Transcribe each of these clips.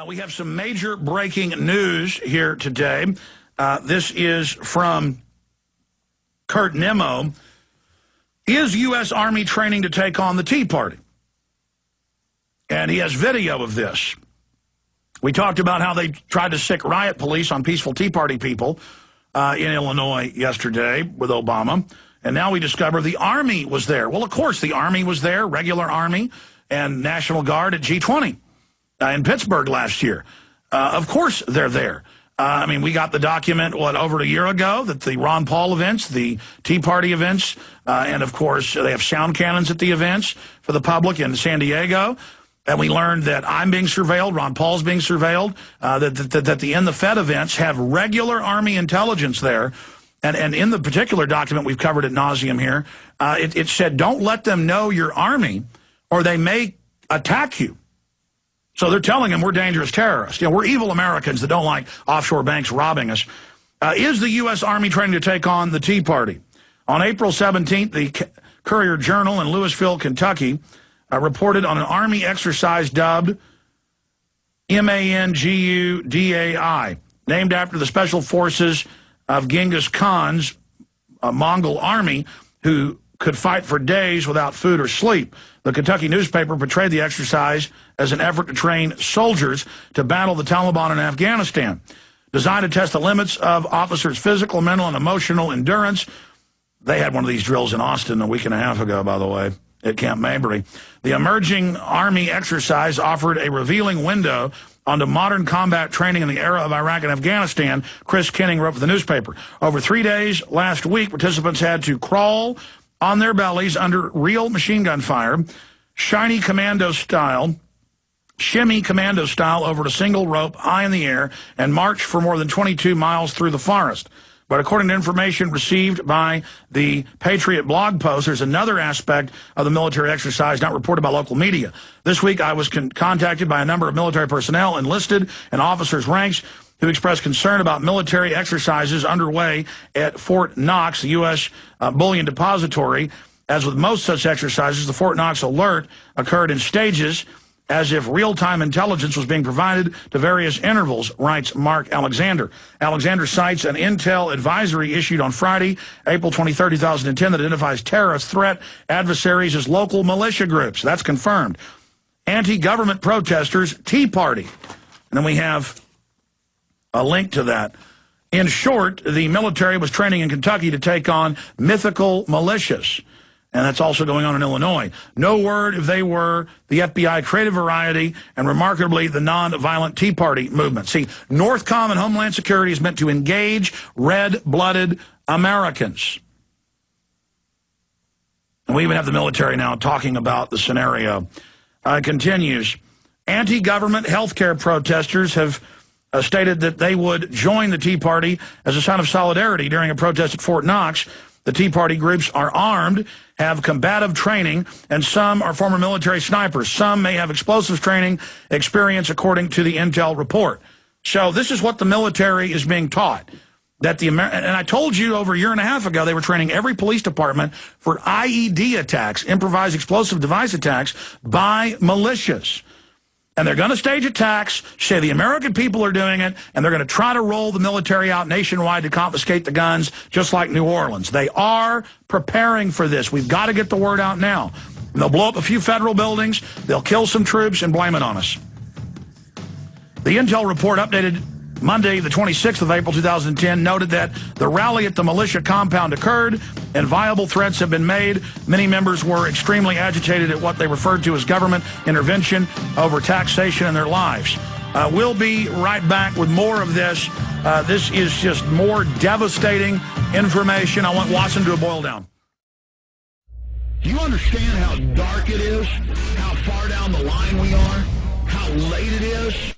We have some major breaking news here today. This is from Kurt Nimmo. Is U.S. Army training to take on the Tea Party? And he has video of this. We talked about how they tried to sic riot police on peaceful Tea Party people in Illinois yesterday with Obama. And now we discover the Army was there. Well, of course, the Army was there, regular Army and National Guard at G20 in Pittsburgh last year. Of course they're there. I mean, we got the document, over a year ago, that the Ron Paul events, the Tea Party events, and, of course, they have sound cannons at the events for the public in San Diego. And we learned that I'm being surveilled, Ron Paul's being surveilled, that the In the Fed events have regular Army intelligence there. And in the particular document we've covered ad nauseum here, it said, don't let them know you're Army or they may attack you. So they're telling them we're dangerous terrorists. You know, we're evil Americans that don't like offshore banks robbing us. Is the U.S. Army training to take on the Tea Party? On April 17th, the Courier-Journal in Louisville, Kentucky, reported on an Army exercise dubbed Mangudai, named after the special forces of Genghis Khans Mongol army, who could fight for days without food or sleep. The Kentucky newspaper portrayed the exercise as an effort to train soldiers to battle the Taliban in Afghanistan. Designed to test the limits of officers' physical, mental, and emotional endurance. They had one of these drills in Austin a week and a half ago, by the way, at Camp Mabry. The emerging Army exercise offered a revealing window onto modern combat training in the era of Iraq and Afghanistan, Chris Kenning wrote for the newspaper. Over 3 days last week, participants had to crawl on their bellies under real machine gun fire, shimmy commando-style over a single rope high in the air, and march for more than 22 miles through the forest. But according to information received by the Patriot blog post, there's another aspect of the military exercise not reported by local media. This week, I was contacted by a number of military personnel enlisted in officers' ranks who expressed concern about military exercises underway at Fort Knox, the U.S. Bullion Depository. As with most such exercises, the Fort Knox alert occurred in stages, as if real-time intelligence was being provided to various intervals, writes Mark Alexander. Alexander cites an intel advisory issued on Friday, April 23, 2010, that identifies terrorist threat adversaries as local militia groups. That's confirmed. Anti-government protesters, Tea Party. And then we have a link to that. In short, the military was training in Kentucky to take on mythical militias. And that's also going on in Illinois. No word if they were the FBI creative variety and, remarkably, the non-violent Tea Party movement. See, Northcom and Homeland Security is meant to engage red-blooded Americans. And we even have the military now talking about the scenario. It continues. Anti-government healthcare protesters have stated that they would join the Tea Party as a sign of solidarity during a protest at Fort Knox. The Tea Party groups are armed, have combative training, and some are former military snipers. Some may have explosives training experience, according to the intel report. So this is what the military is being taught. And I told you over a year and a half ago they were training every police department for IED attacks, improvised explosive device attacks, by militias. And they're going to stage attacks, say the American people are doing it, and they're going to try to roll the military out nationwide to confiscate the guns, just like New Orleans. They are preparing for this. We've got to get the word out now. And they'll blow up a few federal buildings, they'll kill some troops, and blame it on us. The intel report, updated Monday, the 26th of April, 2010, noted that the rally at the militia compound occurred and viable threats have been made. Many members were extremely agitated at what they referred to as government intervention over taxation in their lives. We'll be right back with more of this. This is just more devastating information. I want Watson to boil down. Do you understand how dark it is? How far down the line we are? How late it is?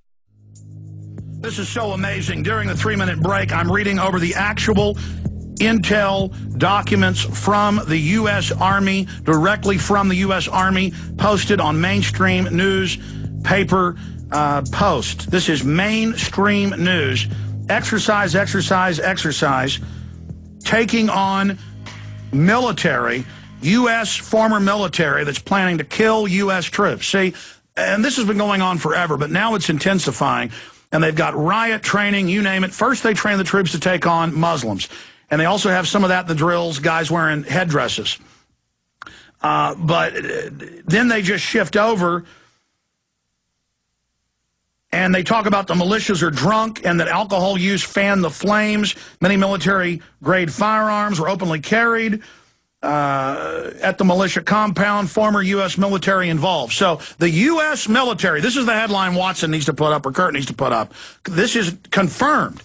This is so amazing. During the 3-minute break, I'm reading over the actual intel documents from the U.S. Army, directly from the U.S. Army, posted on mainstream newspaper post. This is mainstream news. Exercise, exercise, exercise. Taking on military, U.S. former military that's planning to kill U.S. troops. See, And this has been going on forever, but now it's intensifying. And they've got riot training, you name it. First, they train the troops to take on Muslims. And they also have some of that in the drills, guys wearing headdresses. But then they just shift over and they talk about the militias are drunk and that alcohol use fanned the flames. Many military-grade firearms were openly carried at the militia compound, former U.S. military involved. So the U.S. military, this is the headline Watson needs to put up, or Kurt needs to put up. This is confirmed.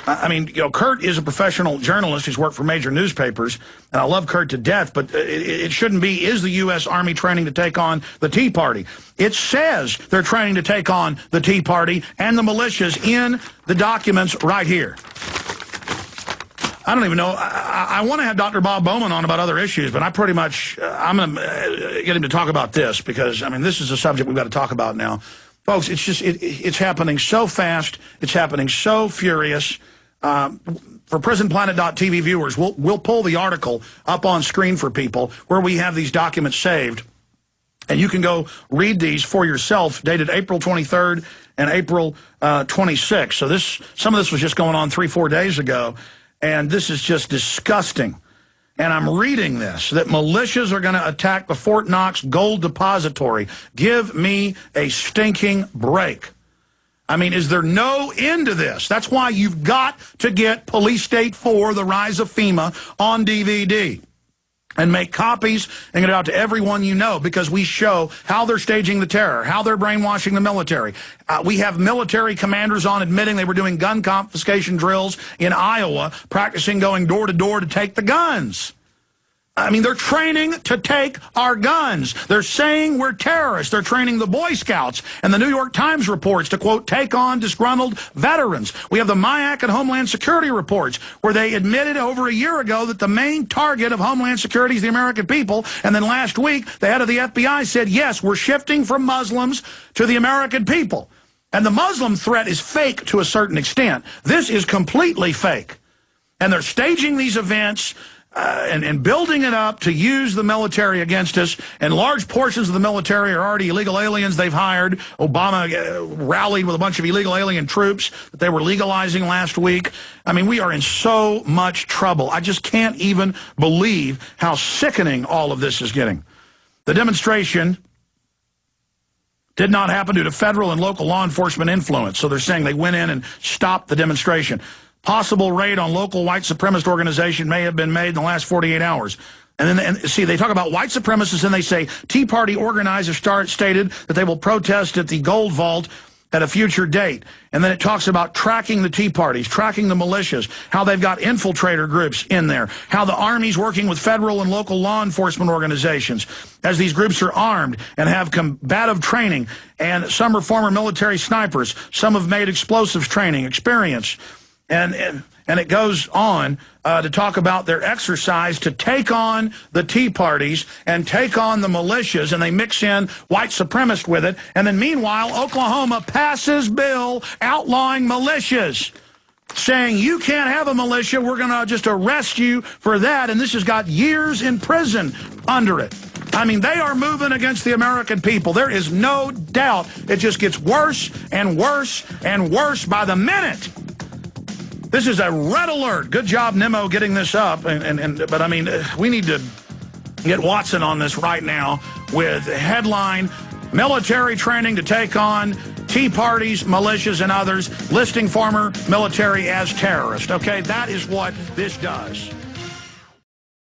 I mean, you know, Kurt is a professional journalist. He's worked for major newspapers, and I love Kurt to death, but it shouldn't be, is the U.S. Army training to take on the Tea Party? It says they're training to take on the Tea Party and the militias in the documents right here. I don't even know. I want to have Dr. Bob Bowman on about other issues, but I pretty much, I'm going to get him to talk about this because, I mean, this is a subject we've got to talk about now. Folks, it's just, it's happening so fast. It's happening so furious. For PrisonPlanet.tv viewers, we'll pull the article up on screen for people where we have these documents saved. And you can go read these for yourself, dated April 23rd and April 26th. So some of this was just going on 3-4 days ago. And this is just disgusting. And I'm reading this, that militias are going to attack the Fort Knox gold depository. Give me a stinking break. I mean, is there no end to this? That's why you've got to get Police State 4, The Rise of FEMA, on DVD. And make copies and get it out to everyone you know, because we show how they're staging the terror, how they're brainwashing the military. We have military commanders on admitting they were doing gun confiscation drills in Iowa, practicing going door to door to take the guns. I mean, they're training to take our guns. They're saying we're terrorists. They're training the Boy Scouts. And the New York Times reports to, quote, take on disgruntled veterans. We have the MIAC and Homeland Security reports where they admitted over a year ago that the main target of Homeland Security is the American people. And then last week, the head of the FBI said, yes, we're shifting from Muslims to the American people. And the Muslim threat is fake to a certain extent. This is completely fake. And they're staging these events and building it up to use the military against us. And large portions of the military are already illegal aliens they've hired. Obama rallied with a bunch of illegal alien troops that they were legalizing last week. I mean, we are in so much trouble. I just can't even believe how sickening all of this is getting. The demonstration did not happen due to federal and local law enforcement influence. So they're saying they went in and stopped the demonstration. Possible raid on local white supremacist organization may have been made in the last 48 hours. And then, see, they talk about white supremacists and they say Tea Party organizers stated that they will protest at the Gold Vault at a future date. And then it talks about tracking the Tea Parties, tracking the militias, how they've got infiltrator groups in there, how the Army's working with federal and local law enforcement organizations as these groups are armed and have combative training. And some are former military snipers. Some have made explosives training experience. And it goes on to talk about their exercise to take on the Tea Parties and take on the militias, and they mix in white supremacists with it. And then meanwhile, Oklahoma passes bill outlawing militias, saying you can't have a militia, we're going to just arrest you for that. And this has got years in prison under it. I mean, they are moving against the American people. There is no doubt. It just gets worse and worse and worse by the minute. This is a red alert. Good job, Nimmo, getting this up. But, I mean, we need to get Watson on this right now with headline, military training to take on Tea Parties, militias, and others, listing former military as terrorists. Okay, that is what this does.